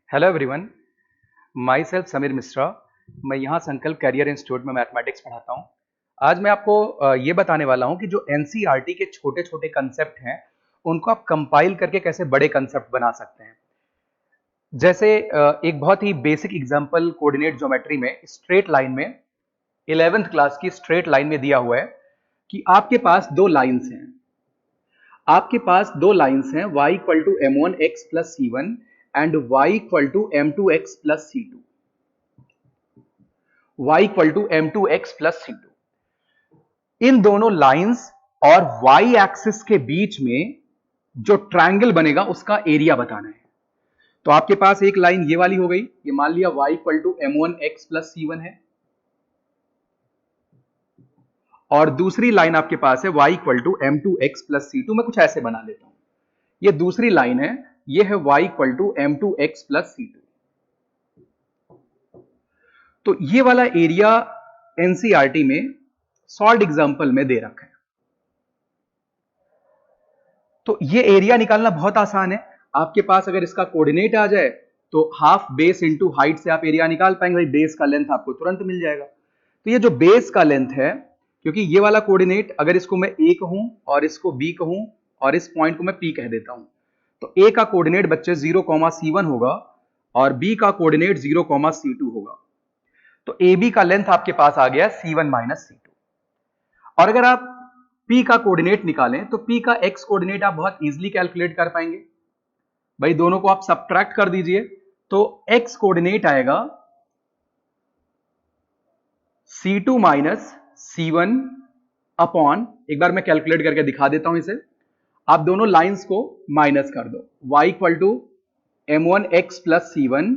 Hello everyone, my self Sameer Mishra. मैं यहाँ संकल्प कैरियर इंस्टीट्यूट में मैथमेटिक्स पढ़ाता हूँ। आज मैं आपको ये बताने वाला हूँ कि जो एनसीईआरटी के छोटे छोटे कंसेप्ट हैं उनको आप कंपाइल करके कैसे बड़े कंसेप्ट बना सकते हैं। जैसे एक बहुत ही बेसिक एग्जांपल कोऑर्डिनेट ज्योमेट्री में स्ट्रेट लाइन में 11th क्लास की स्ट्रेट लाइन में दिया हुआ है कि आपके पास दो लाइंस हैं। आपके पास दो लाइंस हैं y equal to m1x plus c1 and y equal to m2x plus c2। y equal to m2x plus c2। इन दोनों लाइंस और y एक्सिस के बीच में जो ट्रायंगल बनेगा उसका एरिया बताना है। तो आपके पास एक लाइन ये वाली हो गई, ये मान लिया y equal to m1x plus c1 है, और दूसरी लाइन आपके पास है y equal to m2x plus c2। मैं कुछ ऐसे बना लेता हूं, ये दूसरी लाइन है, ये है y equal to m2x plus c2। तो ये वाला एरिया एनसीईआरटी में सॉल्व्ड एग्जांपल में दे रखा है। तो ये एरिया निकालना बहुत आसान है। आपके पास अगर इसका कोऑर्डिनेट आ जाए तो हाफ बेस इंटू हाइट से आप एरिया निकाल पाएंगे। भाई बेस का लेंथ आपको तुरंत मिल जाएगा। तो ये जो बेस का लेंथ है, क्योंकि ये वाला कोऑर्डिनेट अगर इसको मैं ए कहूं और इसको बी कहूं और इस पॉइंट को मैं पी कह देता हूं, तो ए का कोऑर्डिनेट बच्चे 0,c1 होगा और बी का कोऑर्डिनेट 0,c2 होगा। तो ए बी का लेंथ आपके पास आ गया c1 माइनस c2। और अगर आप P का कोऑर्डिनेट निकालें तो P का x कोऑर्डिनेट आप बहुत इजीली कैलकुलेट कर पाएंगे। भाई दोनों को आप सबट्रैक्ट कर दीजिए तो x कोऑर्डिनेट आएगा c2 माइनस c1 अपॉन, एक बार मैं कैलकुलेट करके दिखा देता हूं इसे। आप दोनों लाइंस को माइनस कर दो, y equal to m1x plus c1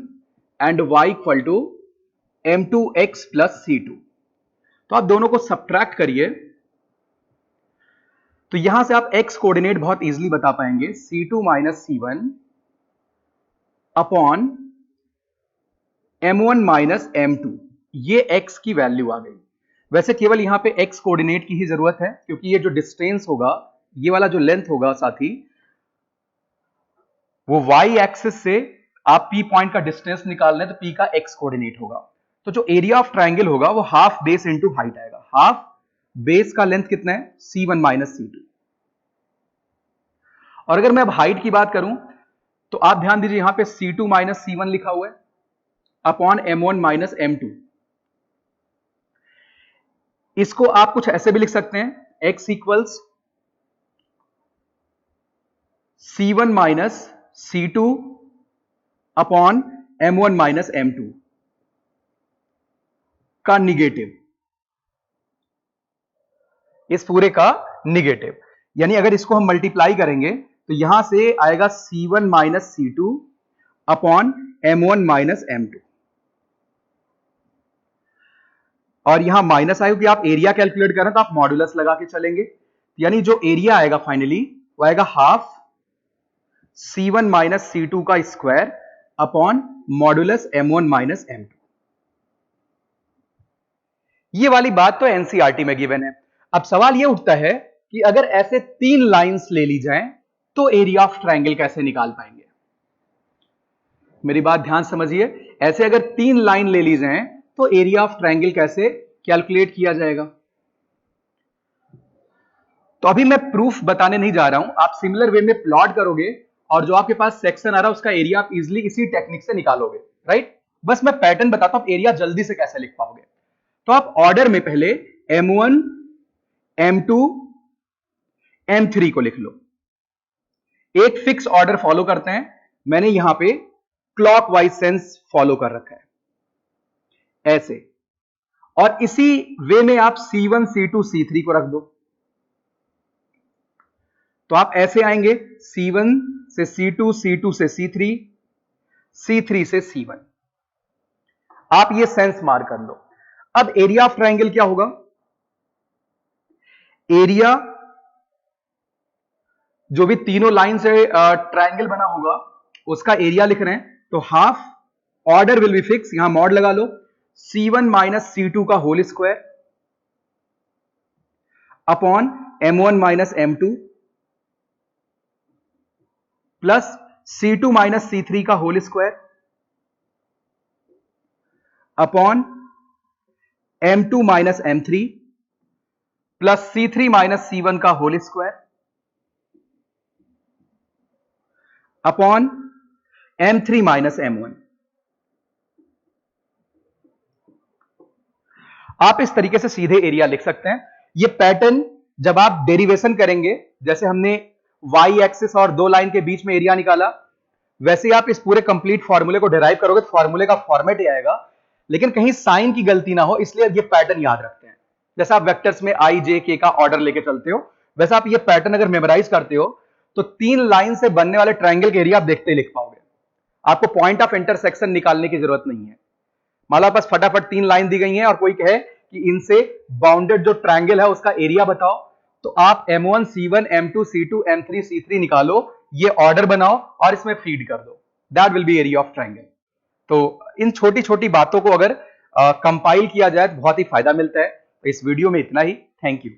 and y equal to m2x plus c2। तो आप दोनों को सबट्रैक्ट करिए तो यहां से आप x कोऑर्डिनेट बहुत इजीली बता पाएंगे, c2 minus c1 upon m1 minus m2। ये x की वैल्यू आ गई। वैसे केवल यहां पे x कोऑर्डिनेट की ही जरूरत है, क्योंकि ये जो डिस्टेंस होगा, ये वाला जो लेंथ होगा साथी, वो y एक्सिस से आप p पॉइंट का डिस्टेंस निकाल रहे हैं तो p का x कोऑर्डिनेट होगा। तो जो एरिया ऑफ ट्राइंगल होगा वो हाफ बेस इंटू हाइट आएगा। हाफ बेस का लेंथ कितना है, c1 माइनस c2। और अगर मैं अब हाइट की बात करूं तो आप ध्यान दीजिए, यहां पे c2 माइनस c1 लिखा हुआ है अपॉन m1 माइनस m2। इसको आप कुछ ऐसे भी लिख सकते हैं, x equals c1 minus c2 upon m1 minus m2 का निगेटिव, इस पूरे का निगेटिव। यानी अगर इसको हम मल्टीप्लाई करेंगे तो यहां से आएगा c1 minus c2 upon m1 minus m2, और यहां माइनस आएगा कि आप एरिया कैलकुलेट कर रहे हैं तो आप मॉडुलस लगा के चलेंगे। यानी जो एरिया आएगा फाइनली वो आएगा हाफ c1 माइनस c2 का square upon modulus m1 minus m2। ये वाली बात तो एनसीईआरटी में गिवन है। अब सवाल ये उठता है कि अगर ऐसे तीन लाइंस ले ली जाएं तो एरिया ऑफ ट्रायंगल कैसे निकाल पाएंगे। मेरी बात ध्यान समझिए, ऐसे अगर तीन लाइन ले ली जाएं तो एरिया ऑफ ट्रायंगल कैसे कैलकुलेट किया जाएगा। तो अभी मैं प्रूफ बताने नहीं जा रहा हूं, आप सिमिलर वे में प्लॉट करोगे और जो आपके पास सेक्शन आ रहा है उसका एरिया आप इजिली इसी टेक्निक से निकालोगे, राइट। बस मैं पैटर्न बताता हूं, एरिया जल्दी से कैसे लिख पाओगे। तो आप ऑर्डर में पहले m1 m2 m3 को लिख लो। एक फिक्स ऑर्डर फॉलो करते हैं। मैंने यहां पे क्लॉकवाइज सेंस फॉलो कर रखा है ऐसे, और इसी वे में आप c1 c2 c3 को रख दो। तो आप ऐसे आएंगे, c1 से c2 c2 से c3 c3 से c1। आप ये सेंस मार कर लो। अब एरिया ऑफ ट्रायंगल क्या होगा, एरिया जो भी तीनों लाइन से ट्रायंगल बना होगा उसका एरिया लिख रहे हैं, तो half, order will be fix, यहां मॉड लगा लो, c1 माइनस c2 का whole square upon m1 minus m2 plus c2 minus c3 का whole square upon M2 minus M3 plus C3 minus C1 का whole square upon M3 minus M1। आप इस तरीके से सीधे एरिया लिख सकते हैं। ये पैटर्न जब आप डेरिवेशन करेंगे, जैसे हमने y एक्सिस और दो लाइन के बीच में एरिया निकाला, वैसे ही आप इस पूरे कंप्लीट फॉर्मूले को डिराइव करोगे तो फॉर्मूले का फॉर्मेट ही आएगा, लेकिन कहीं साइन की गलती ना हो इसलिए ये पैटर्न याद रखते हैं। जैसे आप वेक्टर्स में i j k का ऑर्डर लेके चलते हो, वैसे आप ये पैटर्न अगर मेमोराइज करते हो तो 3 लाइन से बनने वाले ट्रायंगल के एरिया आप देखते ही लिख पाओगे। आपको पॉइंट ऑफ इंटरसेक्शन निकालने की जरूरत नहीं है। मान लो आप पास फटाफट 3 लाइन दी गई हैं और कोई कहे कि इनसे बाउंडेड जो ट्रायंगल है उसका एरिया बताओ, तो आप M1 C1 M2 C2 M3 C3 निकालो, ये ऑर्डर बनाओ और इसमें फीड कर दो, that will be area of triangle. तो इन छोटी छोटी बातों को अगर कंपाइल किया जाए तो बहुत ही फायदा मिलता है। इस वीडियो में इतना ही। Thank you.